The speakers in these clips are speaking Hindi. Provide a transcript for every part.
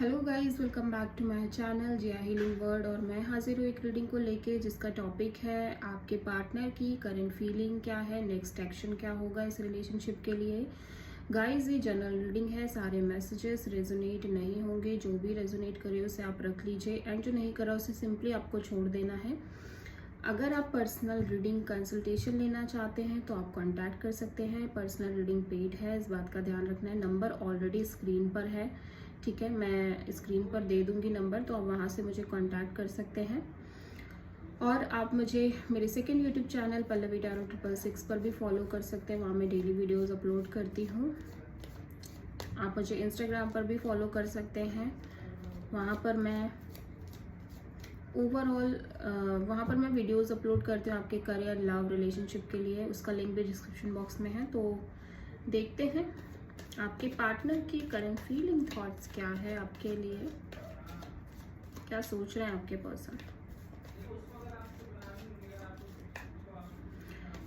Hello guys, welcome back to my channel Jiya healing word. और मैं हाजिर हूँ एक रीडिंग को लेके जिसका टॉपिक है आपके पार्टनर की करंट फीलिंग क्या है, नेक्स्ट एक्शन क्या होगा इस रिलेशनशिप के लिए। गाइस, ये जनरल रीडिंग है, सारे मैसेजेस रेजोनेट नहीं होंगे। जो भी रेजोनेट करे उसे आप रख लीजिए एंड जो नहीं करा उसे सिंपली आपको छोड़ देना है। अगर आप पर्सनल रीडिंग कंसल्टेशन लेना चाहते हैं तो आप कांटेक्ट कर सकते हैं। पर्सनल रीडिंग पेड है, इस बात का ध्यान रखना है। नंबर ऑलरेडी स्क्रीन पर है, ठीक है, मैं स्क्रीन पर दे दूंगी नंबर, तो आप वहाँ से मुझे कांटेक्ट कर सकते हैं। और आप मुझे मेरे second YouTube channel Pallavi tarot 666 पर भी फॉलो कर सकते हैं, वहाँ मैं डेली वीडियोस अपलोड करती हूँ। आप मुझे इंस्टाग्राम पर भी फॉलो कर सकते हैं, वहाँ पर मैं ओवरऑल वहाँ पर मैं वीडियोस अपलोड करती हूँ आपके करियर, लव, रिलेशनशिप के लिए। उसका लिंक भी डिस्क्रिप्शन बॉक्स में है। तो देखते हैं आपके पार्टनर की करंट फीलिंग, थॉट्स क्या है आपके लिए, क्या सोच रहे हैं आपके पर्सन।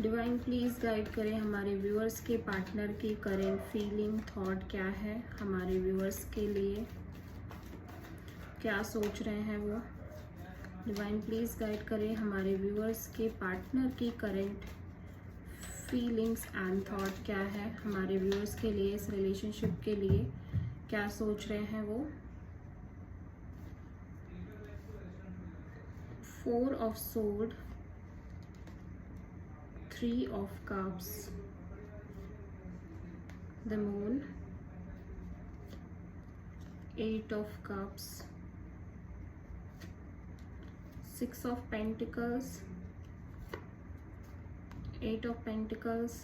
डिवाइन प्लीज गाइड करें हमारे व्यूअर्स के पार्टनर की करंट फीलिंग, थॉट क्या है हमारे व्यूअर्स के लिए, क्या सोच रहे हैं वो। डिवाइन प्लीज गाइड करें हमारे व्यूअर्स के पार्टनर की करंट फीलिंग्स एंड थॉट क्या है हमारे व्यूअर्स के लिए, इस रिलेशनशिप के लिए क्या सोच रहे हैं वो। 4 of sword, 3 of cups, the moon, 8 of cups, 6 of pentacles, 8 of Pentacles,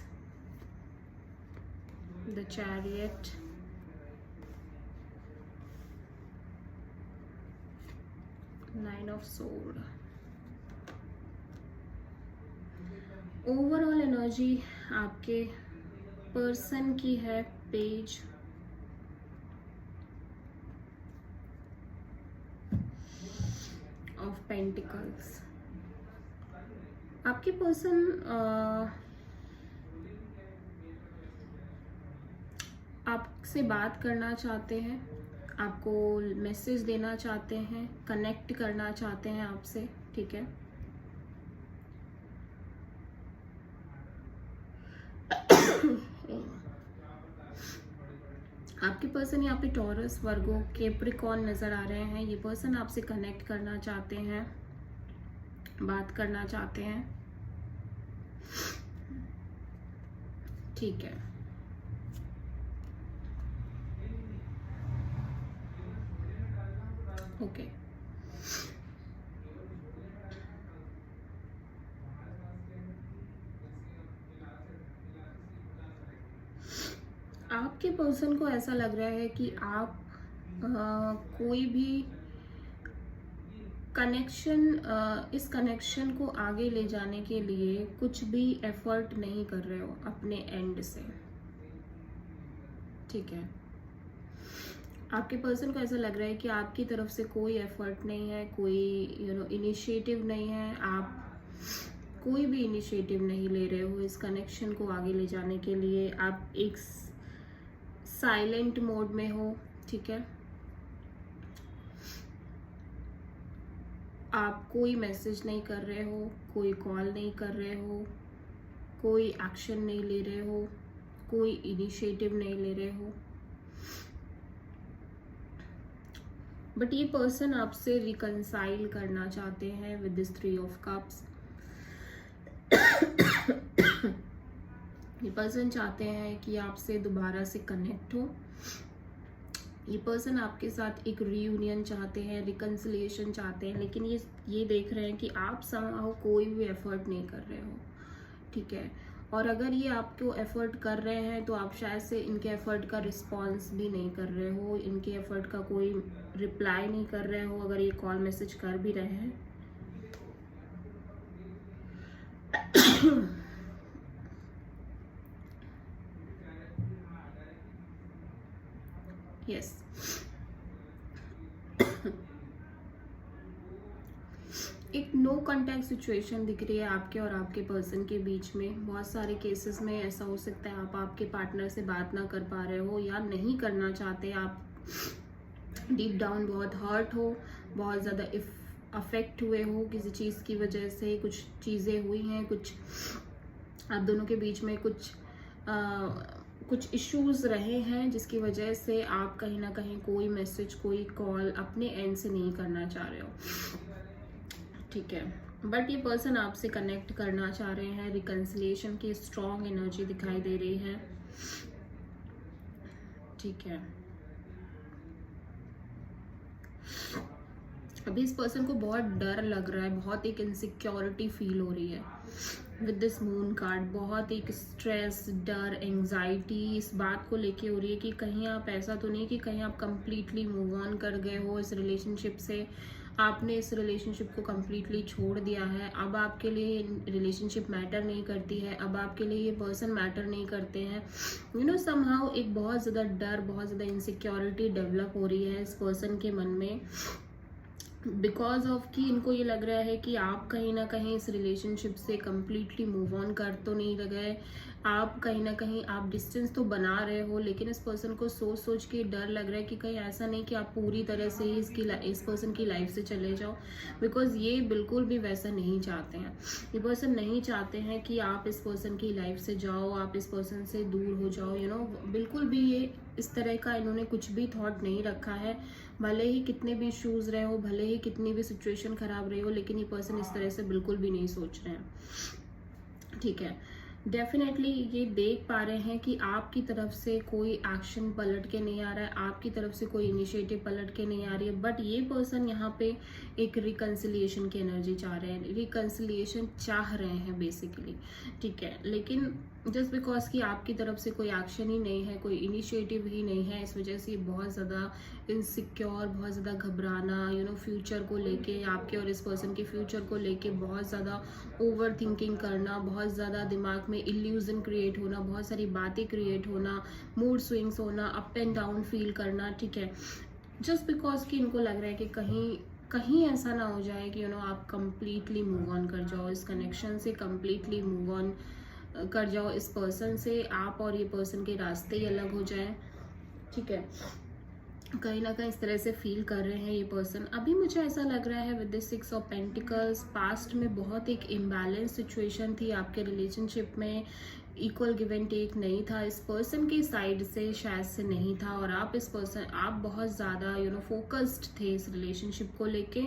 the Chariot, 9 of Swords। Overall energy आपके पर्सन की है पेज ऑफ पेंटिकल्स। आपके पर्सन आपसे बात करना चाहते हैं, आपको मैसेज देना चाहते हैं, कनेक्ट करना चाहते हैं आपसे, ठीक है। आपके पर्सन यहाँ पे टॉरस, वर्गो, कैप्रिकॉर्न नज़र आ रहे हैं। ये पर्सन आपसे कनेक्ट करना चाहते हैं, बात करना चाहते हैं, ठीक है। ओके, आपके पर्सन को ऐसा लग रहा है कि आप कोई भी कनेक्शन, इस कनेक्शन को आगे ले जाने के लिए कुछ भी एफर्ट नहीं कर रहे हो अपने एंड से, ठीक है। आपके पर्सन को ऐसा लग रहा है कि आपकी तरफ से कोई एफर्ट नहीं है, कोई इनिशिएटिव नहीं है, आप कोई भी इनिशिएटिव नहीं ले रहे हो इस कनेक्शन को आगे ले जाने के लिए। आप एक साइलेंट मोड में हो, ठीक है। आप कोई मैसेज नहीं कर रहे हो, कोई कॉल नहीं कर रहे हो, कोई एक्शन नहीं ले रहे हो, कोई इनिशिएटिव नहीं ले रहे हो। बट ये पर्सन आपसे रिकंसाइल करना चाहते हैं विद दिस 3 ऑफ कप्स। ये पर्सन चाहते हैं कि आपसे दोबारा से कनेक्ट हो। ये पर्सन आपके साथ एक रीयूनियन चाहते हैं, रिकंसिलिएशन चाहते हैं, लेकिन ये देख रहे हैं कि आप समहाउ कोई भी एफर्ट नहीं कर रहे हो, ठीक है। और अगर ये आपको एफर्ट कर रहे हैं तो आप शायद से इनके एफर्ट का रिस्पॉन्स भी नहीं कर रहे हो, इनके एफर्ट का कोई रिप्लाई नहीं कर रहे हो अगर ये कॉल मैसेज कर भी रहे हैं। यस, एक नो कांटेक्ट सिचुएशन दिख रही है आपके और आपके पर्सन के बीच में। बहुत सारे केसेस में ऐसा हो सकता है आप आपके पार्टनर से बात ना कर पा रहे हो या नहीं करना चाहते आप, डीप डाउन बहुत हर्ट हो, बहुत ज़्यादा अफेक्ट हुए हो किसी चीज़ की वजह से, कुछ चीज़ें हुई हैं, कुछ आप दोनों के बीच में कुछ इश्यूज रहे हैं जिसकी वजह से आप कहीं ना कहीं कोई मैसेज, कोई कॉल अपने एंड से नहीं करना चाह रहे हो, ठीक है। बट ये पर्सन आपसे कनेक्ट करना चाह रहे हैं, रिकंसिलिएशन की स्ट्रॉन्ग एनर्जी दिखाई दे रही है, ठीक है। अभी इस पर्सन को बहुत डर लग रहा है, बहुत एक इनसिक्योरिटी फील हो रही है विद दिस मून कार्ड। बहुत एक स्ट्रेस, डर, एंजाइटी इस बात को लेके हो रही है कि कहीं आप ऐसा तो नहीं कि कहीं आप कंप्लीटली मूव ऑन कर गए हो इस रिलेशनशिप से, आपने इस रिलेशनशिप को कंप्लीटली छोड़ दिया है, अब आपके लिए रिलेशनशिप मैटर नहीं करती है, अब आपके लिए ये पर्सन मैटर नहीं करते हैं। यू नो समहाउ एक बहुत ज़्यादा डर, बहुत ज़्यादा इनसिक्योरिटी डेवलप हो रही है इस पर्सन के मन में, बिकॉज ऑफ कि इनको ये लग रहा है कि आप कहीं ना कहीं इस रिलेशनशिप से कम्प्लीटली मूव ऑन कर तो नहीं गए, आप कहीं ना कहीं आप डिस्टेंस तो बना रहे हो, लेकिन इस पर्सन को सोच सोच के डर लग रहा है कि कहीं ऐसा नहीं कि आप पूरी तरह से ही इस पर्सन की लाइफ से चले जाओ, बिकॉज ये बिल्कुल भी वैसा नहीं चाहते हैं। ये पर्सन नहीं चाहते हैं कि आप इस पर्सन की लाइफ से जाओ, आप इस पर्सन से दूर हो जाओ, यू नो बिल्कुल भी ये इस तरह का इन्होंने कुछ भी थॉट नहीं रखा है। भले ही कितने भी इश्यूज रहे हो, भले ही कितनी भी सिचुएशन खराब रही हो, लेकिन ये पर्सन इस तरह से बिल्कुल भी नहीं सोच रहे हैं, ठीक है। डेफिनेटली ये देख पा रहे हैं कि आपकी तरफ से कोई एक्शन पलट के नहीं आ रहा है, आपकी तरफ से कोई इनिशिएटिव पलट के नहीं आ रही है, बट ये पर्सन यहाँ पे एक रिकंसिलिएशन की एनर्जी चाह रहे हैं, रिकंसिलिएशन चाह रहे हैं बेसिकली, ठीक है। लेकिन जस्ट बिकॉज कि आपकी तरफ से कोई एक्शन ही नहीं है, कोई इनिशिएटिव ही नहीं है, इस वजह से बहुत ज़्यादा इनसिक्योर, बहुत ज़्यादा घबराना, यू नो फ्यूचर को लेके, आपके और इस पर्सन के फ्यूचर को लेके बहुत ज़्यादा ओवर थिंकिंग करना, बहुत ज़्यादा दिमाग में इल्यूजन क्रिएट होना, बहुत सारी बातें क्रिएट होना, मूड स्विंग्स होना, अप एंड डाउन फील करना, ठीक है। जस्ट बिकॉज कि इनको लग रहा है कि कहीं कहीं ऐसा ना हो जाए कि यू नो आप कंप्लीटली मूव ऑन कर जाओ इस कनेक्शन से, कंप्लीटली मूव ऑन कर जाओ इस पर्सन से, आप और ये पर्सन के रास्ते ही अलग हो जाए, ठीक है। कहीं ना कहीं इस तरह से फील कर रहे हैं ये पर्सन। अभी मुझे ऐसा लग रहा है with the 6 of pentacles, past में बहुत एक इम्बैलेंस सिचुएशन थी आपके रिलेशनशिप में, इक्वल गिव एंड टेक नहीं था, इस पर्सन की साइड से शायद से नहीं था, और आप बहुत ज़्यादा यू नो फोकस्ड थे इस रिलेशनशिप को लेके।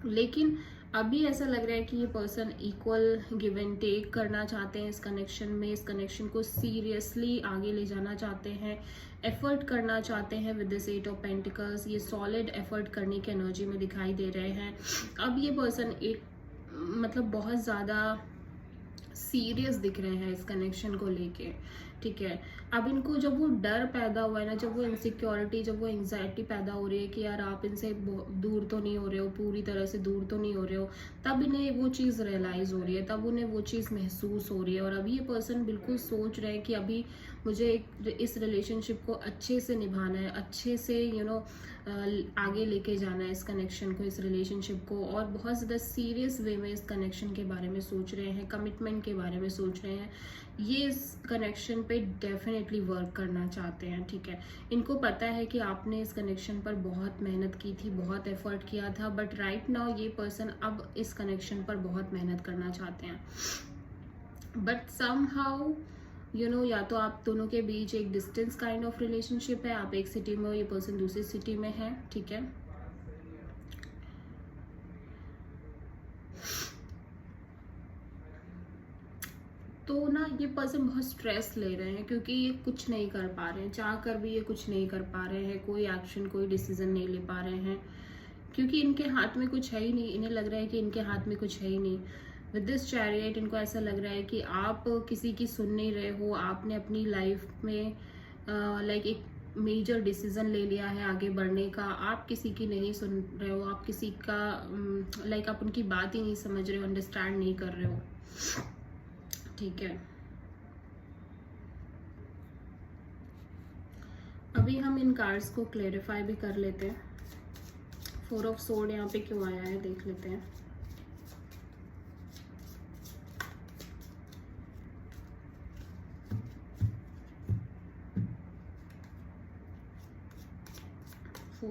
लेकिन अभी ऐसा लग रहा है कि ये person equal give and take करना चाहते हैं इस कनेक्शन में, इस कनेक्शन को सीरियसली आगे ले जाना चाहते हैं, एफर्ट करना चाहते हैं विद दिस 8 ऑफ पेंटिकल्स। ये सॉलिड एफर्ट करने की एनर्जी में दिखाई दे रहे हैं। अब ये पर्सन एक मतलब बहुत ज़्यादा सीरियस दिख रहे हैं इस कनेक्शन को लेके, ठीक है। अब इनको जब वो डर पैदा हुआ है ना, जब वो इनसिक्योरिटी, जब वो एंजाइटी पैदा हो रही है कि यार आप इनसे दूर तो नहीं हो रहे हो, पूरी तरह से दूर तो नहीं हो रहे हो, तब इन्हें वो चीज़ रियलाइज़ हो रही है, तब उन्हें वो चीज़ महसूस हो रही है। और अभी ये पर्सन बिल्कुल सोच रहे हैं कि अभी मुझे इस रिलेशनशिप को अच्छे से निभाना है, अच्छे से यू नो आगे लेके जाना है इस कनेक्शन को, इस रिलेशनशिप को, और बहुत ज़्यादा सीरियस वे में इस कनेक्शन के बारे में सोच रहे हैं, कमिटमेंट के बारे में सोच रहे हैं। ये इस कनेक्शन पे डेफिनेटली वर्क करना चाहते हैं, ठीक है। इनको पता है कि आपने इस कनेक्शन पर बहुत मेहनत की थी, बहुत एफर्ट किया था, बट राइट नाउ ये पर्सन अब इस कनेक्शन पर बहुत मेहनत करना चाहते हैं। बट समहाउ यू नो, या तो आप दोनों के बीच एक डिस्टेंस काइंड ऑफ रिलेशनशिप है, आप एक सिटी में हो, ये पर्सन दूसरी सिटी में है, ठीक है। तो ना ये पर्सन बहुत स्ट्रेस ले रहे हैं क्योंकि ये कुछ नहीं कर पा रहे हैं, चाह कर भी ये कुछ नहीं कर पा रहे हैं, कोई एक्शन, कोई डिसीजन नहीं ले पा रहे हैं, क्योंकि इनके हाथ में कुछ है ही नहीं। इन्हें लग रहा है कि इनके हाथ में कुछ है ही नहीं। विद दिस चैरियट इनको ऐसा लग रहा है कि आप किसी की सुन नहीं रहे हो, आपने अपनी लाइफ में लाइक एक मेजर डिसीजन ले लिया है आगे बढ़ने का, आप किसी की नहीं सुन रहे हो, आप किसी का लाइक आप उनकी बात ही नहीं समझ रहे हो, अंडरस्टैंड नहीं कर रहे हो, ठीक है। अभी हम इन कार्ड्स को क्लेरिफाई भी कर लेते हैं। 4 ऑफ सोर्ड यहाँ पे क्यों आया है देख लेते हैं।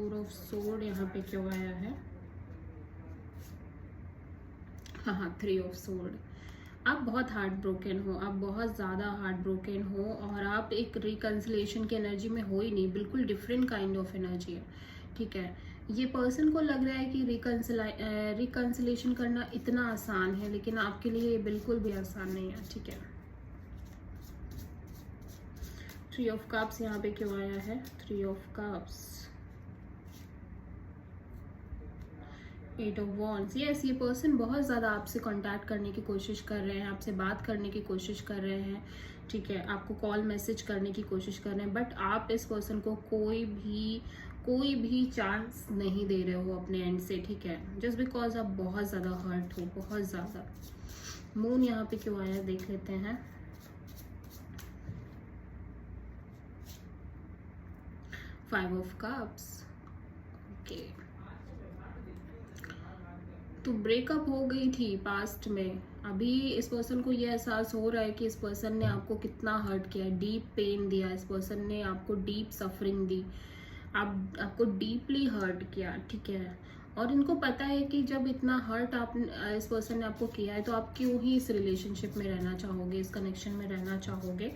4 ऑफ सोर्ड यहाँ पे क्यों आया है? हाँ, 3 ऑफ सोर्ड। आप बहुत हार्ट ब्रोकन हो, आप बहुत ज़्यादा हार्ट ब्रोकन हो और आप एक रिकन्सिलेशन की एनर्जी में हो ही नहीं, बिल्कुल डिफरेंट काइंड ऑफ एनर्जी है, ठीक है। ये पर्सन को लग रहा है कि रिकन्सिलेशन करना इतना आसान है, लेकिन आपके लिए ये बिल्कुल भी आसान नहीं है, ठीक है। 3 ऑफ कप्स यहाँ पे क्यों आया है? 3 of cups, 8 of wands. Yes, ये पर्सन बहुत ज़्यादा आपसे कांटेक्ट करने की कोशिश कर रहे हैं, आपसे बात करने की कोशिश कर रहे हैं, ठीक है, आपको कॉल मैसेज करने की कोशिश कर रहे हैं, बट आप इस पर्सन को कोई भी चांस नहीं दे रहे हो अपने एंड से, ठीक है, जस्ट बिकॉज आप बहुत ज़्यादा हर्ट हो, बहुत ज़्यादा। मून यहाँ पे क्यों आया देख लेते हैं। Five of cups, okay. तो ब्रेकअप हो गई थी पास्ट में, अभी इस पर्सन को ये एहसास हो रहा है कि इस पर्सन ने आपको कितना हर्ट किया, डीप पेन दिया, इस पर्सन ने आपको डीप सफरिंग दी, आपको डीपली हर्ट किया, ठीक है। और इनको पता है कि जब इतना हर्ट इस पर्सन ने आपको किया है, तो आप क्यों ही इस रिलेशनशिप में रहना चाहोगे, इस कनेक्शन में रहना चाहोगे।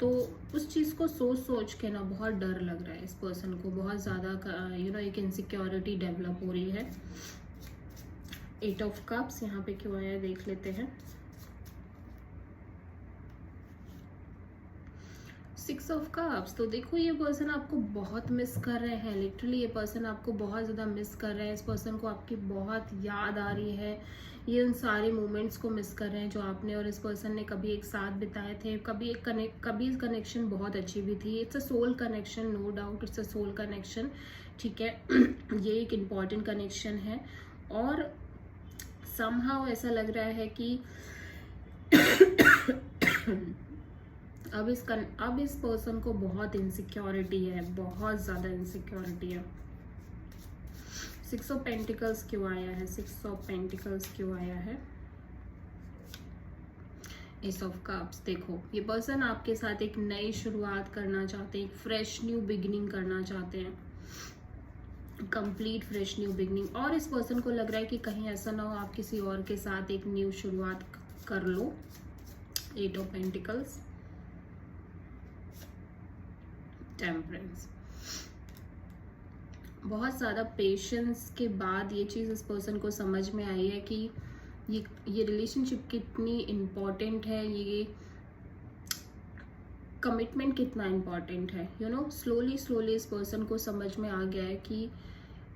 तो उस चीज़ को सोच के ना बहुत डर लग रहा है इस पर्सन को, बहुत ज़्यादा एक इनसिक्योरिटी डेवलप हो रही है। 8 ऑफ कप्स यहाँ पे क्यों आया देख लेते हैं। 6 ऑफ कप्स, तो देखो ये पर्सन आपको बहुत मिस कर रहे हैं, लिटरली ये पर्सन आपको बहुत ज़्यादा मिस कर रहे हैं, इस पर्सन को आपकी बहुत याद आ रही है, ये उन सारे मोमेंट्स को मिस कर रहे हैं जो आपने और इस पर्सन ने कभी एक साथ बिताए थे, कभी कनेक्शन बहुत अच्छी भी थी। It's a soul connection, no doubt it's a soul connection, ठीक है। ये एक इम्पॉर्टेंट कनेक्शन है और समहाउ ऐसा लग रहा है कि अब इस पर्सन को बहुत इनसिक्योरिटी है, बहुत ज़्यादा इनसिक्योरिटी है। 6 ऑफ पेंटिकल्स क्यों आया है? 6 ऑफ पेंटिकल्स क्यों आया है? एस ऑफ कप्स, देखो ये पर्सन आपके साथ एक नई शुरुआत करना चाहते हैं, एक फ्रेश न्यू बिगिनिंग करना चाहते हैं, कंप्लीट फ्रेश न्यू बिगनिंग। और इस पर्सन को लग रहा है कि कहीं ऐसा ना हो आप किसी और के साथ एक न्यू शुरुआत कर लो। 8 ऑफ पेंटिकल्स, टेम्परेंस। बहुत ज़्यादा पेशेंस के बाद ये चीज़ इस पर्सन को समझ में आई है कि ये रिलेशनशिप कितनी इम्पॉर्टेंट है, ये कमिटमेंट कितना इम्पॉर्टेंट है। स्लोली इस पर्सन को समझ में आ गया है कि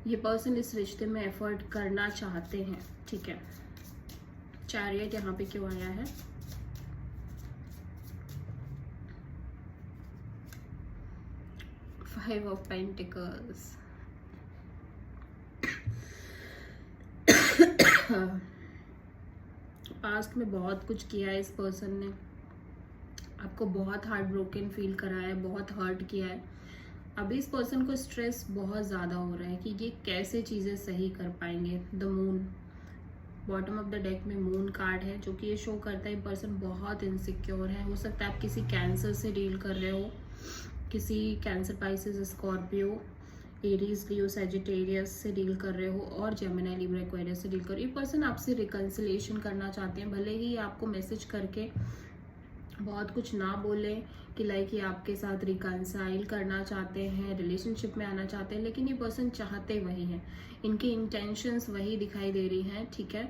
ये पर्सन इस रिश्ते में एफर्ट करना चाहते हैं, ठीक है। चैरियट यहाँ पे क्यों आया है? फाइव ऑफ पेंटिकल्स, पास्ट में बहुत कुछ किया है इस पर्सन ने, आपको बहुत हार्ट ब्रोकन फील कराया है, बहुत हर्ट किया है। अभी इस पर्सन को स्ट्रेस बहुत ज़्यादा हो रहा है कि ये कैसे चीज़ें सही कर पाएंगे। The moon, bottom of the deck में मून कार्ड है, जो कि ये शो करता है ये पर्सन बहुत इनसिक्योर है। हो सकता है आप किसी कैंसर से डील कर रहे हो, किसी कैंसर, पाइसेस, स्कॉर्पियो, एरीज, लियो, सैजिटेरियस से डील कर रहे हो और जेमिनी, लिब्रा, एक्वेरियस से डील कर रहे हो। ये पर्सन आपसे रिकन्सिलेशन करना चाहते हैं, भले ही आपको मैसेज करके बहुत कुछ ना बोले कि लाइक ये आपके साथ रिकन्साइल करना चाहते हैं, रिलेशनशिप में आना चाहते हैं, लेकिन ये पर्सन चाहते वही हैं, इनकी इंटेंशंस वही दिखाई दे रही हैं, ठीक है।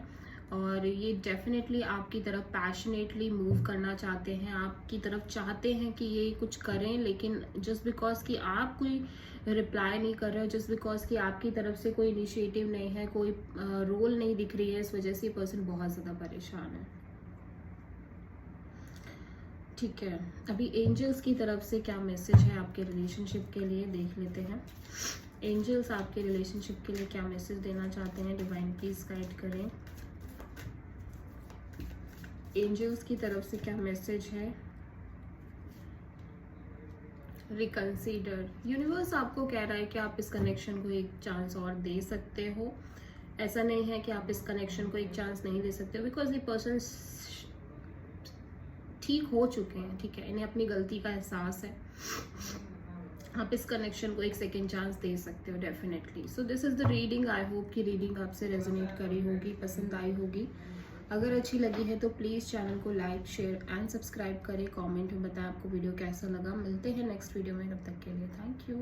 और ये डेफिनेटली आपकी तरफ पैशनेटली मूव करना चाहते हैं, आपकी तरफ चाहते हैं कि ये कुछ करें, लेकिन जस्ट बिकॉज कि आप कोई रिप्लाई नहीं कर रहे हो, जस्ट बिकॉज कि आपकी तरफ से कोई इनिशिएटिव नहीं है, कोई रोल नहीं दिख रही है, इस वजह से ये पर्सन बहुत ज़्यादा परेशान है, ठीक है। अभी एंजल्स की तरफ से क्या मैसेज है आपके रिलेशनशिप के लिए देख लेते हैं। एंजल्स आपके रिलेशनशिप के लिए क्या मैसेज देना चाहते हैं, डिवाइन प्लीज गाइड करें। एंजल्स की तरफ से क्या मैसेज है? रिकंसीडर, यूनिवर्स आपको कह रहा है कि आप इस कनेक्शन को एक चांस और दे सकते हो। ऐसा नहीं है कि आप इस कनेक्शन को एक चांस नहीं दे सकते, बिकॉज ये पर्सन ठीक हो चुके हैं, ठीक है, इन्हें अपनी गलती का एहसास है। आप इस कनेक्शन को एक सेकेंड चांस दे सकते हो definitely. So this is the reading. I hope कि रीडिंग आपसे रेजोनेट करी होगी, पसंद आई होगी। अगर अच्छी लगी है तो प्लीज़ चैनल को लाइक, शेयर एंड सब्सक्राइब करें। कमेंट में बताएं आपको वीडियो कैसा लगा। मिलते हैं नेक्स्ट वीडियो में, तब तक के लिए थैंक यू।